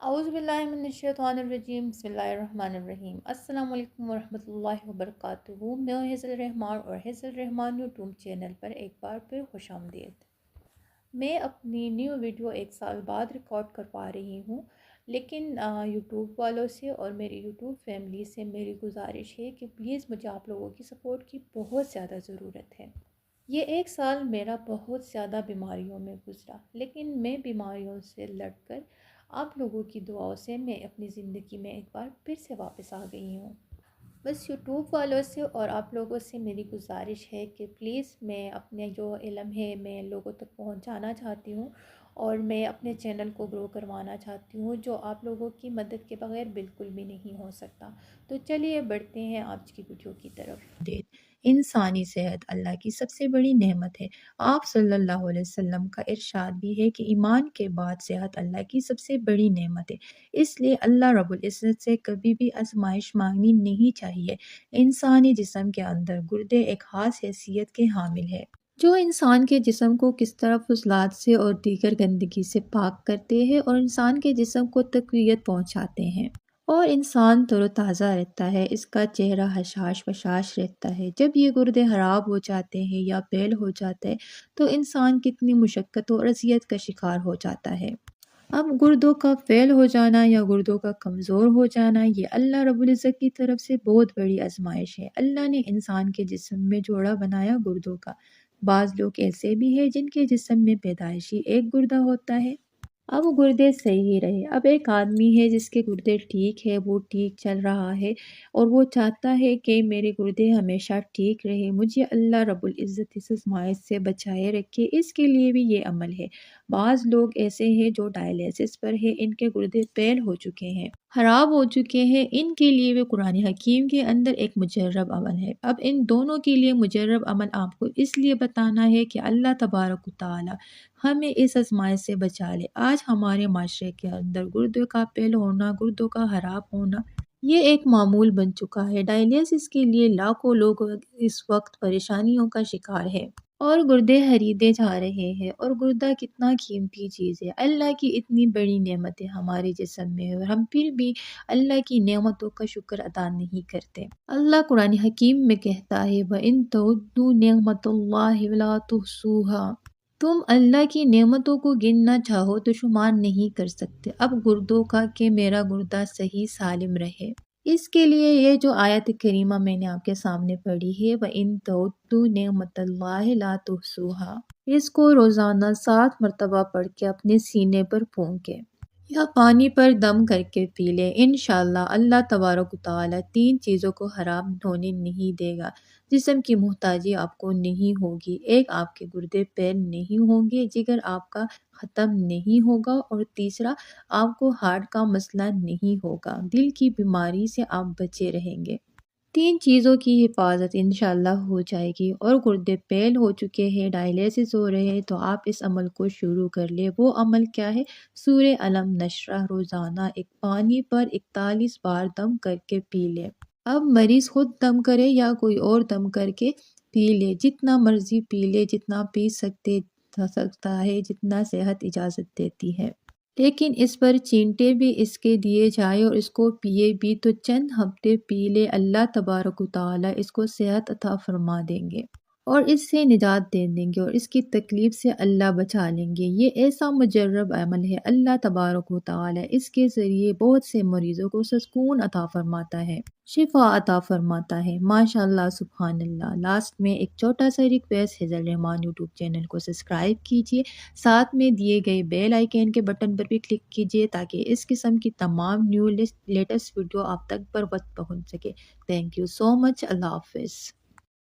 اعوذ باللہ من الشیطان الرجیم بسم اللہ الرحمن الرحیم السلام علیکم ورحمۃ اللہ وبرکاتہ۔ میں حیض الرحمان اور حیض الرحمان یوٹیوب چینل پر ایک بار پھر خوش آمدید۔ میں اپنی نیو ویڈیو ایک سال بعد ریکارڈ کروا رہی ہوں، لیکن یوٹیوب والوں سے اور میری یوٹیوب فیملی سے میری گزارش ہے کہ پلیز مجھے آپ لوگوں کی سپورٹ کی بہت زیادہ ضرورت ہے۔ یہ ایک سال میرا بہت زیادہ بیماریوں میں گزرا، لیکن میں بیماریوں سے لڑ کر آپ لوگوں کی دعاؤں سے میں اپنی زندگی میں ایک بار پھر سے واپس آ گئی ہوں۔ بس یوٹیوب والوں سے اور آپ لوگوں سے میری گزارش ہے کہ پلیز میں اپنے جو علم ہے میں لوگوں تک پہنچانا چاہتی ہوں، اور میں اپنے چینل کو گرو کروانا چاہتی ہوں، جو آپ لوگوں کی مدد کے بغیر بالکل بھی نہیں ہو سکتا۔ تو چلیے بڑھتے ہیں آج کی ویڈیو کی طرف۔ انسانی صحت اللہ کی سب سے بڑی نعمت ہے۔ آپ صلی اللہ علیہ وسلم کا ارشاد بھی ہے کہ ایمان کے بعد صحت اللہ کی سب سے بڑی نعمت ہے، اس لیے اللہ رب العزت سے کبھی بھی آزمائش مانگنی نہیں چاہیے۔ انسانی جسم کے اندر گردے ایک خاص حیثیت کے حامل ہے، جو انسان کے جسم کو کس طرح فضلات سے اور دیگر گندگی سے پاک کرتے ہیں اور انسان کے جسم کو تقویت پہنچاتے ہیں، اور انسان تر و تازہ رہتا ہے، اس کا چہرہ حشاش بشاش رہتا ہے۔ جب یہ گردے خراب ہو جاتے ہیں یا فیل ہو جاتے ہیں تو انسان کتنی مشقت اور اذیت کا شکار ہو جاتا ہے۔ اب گردوں کا فیل ہو جانا یا گردوں کا کمزور ہو جانا یہ اللہ رب العزت کی طرف سے بہت بڑی آزمائش ہے۔ اللہ نے انسان کے جسم میں جوڑا بنایا گردوں کا۔ بعض لوگ ایسے بھی ہیں جن کے جسم میں پیدائشی ایک گردہ ہوتا ہے۔ اب گردے صحیح رہے۔ اب ایک آدمی ہے جس کے گردے ٹھیک ہے، وہ ٹھیک چل رہا ہے اور وہ چاہتا ہے کہ میرے گردے ہمیشہ ٹھیک رہے، مجھے اللہ رب العزت اس آزمائش سے بچائے رکھے، اس کے لیے بھی یہ عمل ہے۔ بعض لوگ ایسے ہیں جو ڈائلیسس پر ہے، ان کے گردے فیل ہو چکے ہیں، خراب ہو چکے ہیں، ان کے لیے بھی قرآن حکیم کے اندر ایک مجرب عمل ہے۔ اب ان دونوں کے لیے مجرب عمل آپ کو اس لیے بتانا ہے کہ اللہ تبارک و تعالی ہمیں اس آزمائش سے بچا لے۔ آج ہمارے معاشرے کے اندر گردوں کا فیل ہونا، گردوں کا خراب ہونا یہ ایک معمول بن چکا ہے۔ ڈائلیسس کے لیے لاکھوں لوگ اس وقت پریشانیوں کا شکار ہے اور گردے خریدے جا رہے ہیں، اور گردہ کتنا قیمتی چیز ہے، اللہ کی اتنی بڑی نعمت ہے ہمارے جسم میں، اور ہم پھر بھی اللہ کی نعمتوں کا شکر ادا نہیں کرتے۔ اللہ قرآن حکیم میں کہتا ہے وَإِن تَعُدُّوا نِعْمَتَ اللَّهِ لَا تُحْصُوهَا، تم اللہ کی نعمتوں کو گننا چاہو تو شمار نہیں کر سکتے۔ اب گردوں کا کہ میرا گردہ صحیح سالم رہے، اس کے لیے یہ جو آیت کریمہ میں نے آپ کے سامنے پڑھی ہے وَإِن تَعُدُّوا نِعْمَتَ اللَّهِ لَا تُحْصُوهَا، اس کو روزانہ 7 مرتبہ پڑھ کے اپنے سینے پر پھونکے یا پانی پر دم کر کے پی لے، انشاءاللہ اللہ تبارک و تعالی 3 چیزوں کو خراب ہونے نہیں دے گا۔ جسم کی محتاجی آپ کو نہیں ہوگی، ایک آپ کے گردے فیل نہیں ہوں گے، جگر آپ کا ختم نہیں ہوگا، اور تیسرا آپ کو ہارٹ کا مسئلہ نہیں ہوگا، دل کی بیماری سے آپ بچے رہیں گے۔ 3 چیزوں کی حفاظت انشاءاللہ ہو جائے گی، اور گردے فیل ہو چکے ہیں، ڈائلیسس ہو رہے ہیں تو آپ اس عمل کو شروع کر لیں۔ وہ عمل کیا ہے؟ سورہ علم نشرہ روزانہ ایک پانی پر 41 بار دم کر کے پی لے۔ اب مریض خود دم کرے یا کوئی اور دم کر کے پی لے، جتنا مرضی پی لے، جتنا پی سکتا ہے، جتنا صحت اجازت دیتی ہے، لیکن اس پر چینٹے بھی اس کے دیے جائے اور اس کو پیے بھی تو چند ہفتے پی لے، اللہ تبارک و تعالی اس کو صحت عطا فرما دیں گے اور اس سے نجات دے دیں گے، اور اس کی تکلیف سے اللہ بچا لیں گے۔ یہ ایسا مجرب عمل ہے، اللہ تبارک و تعالی اس کے ذریعے بہت سے مریضوں کو سکون عطا فرماتا ہے، شفا عطا فرماتا ہے، ماشاءاللہ سبحان اللہ۔ لاسٹ میں ایک چھوٹا سا ریکویسٹ، حیض الرحمان یوٹیوب چینل کو سبسکرائب کیجیے، ساتھ میں دیے گئے بیل آئیکن کے بٹن پر بھی کلک کیجیے تاکہ اس قسم کی تمام نیو لیٹسٹ ویڈیو آپ تک بر وقت پہنچ سکے۔ تھینک یو سو مچ، اللہ حافظ۔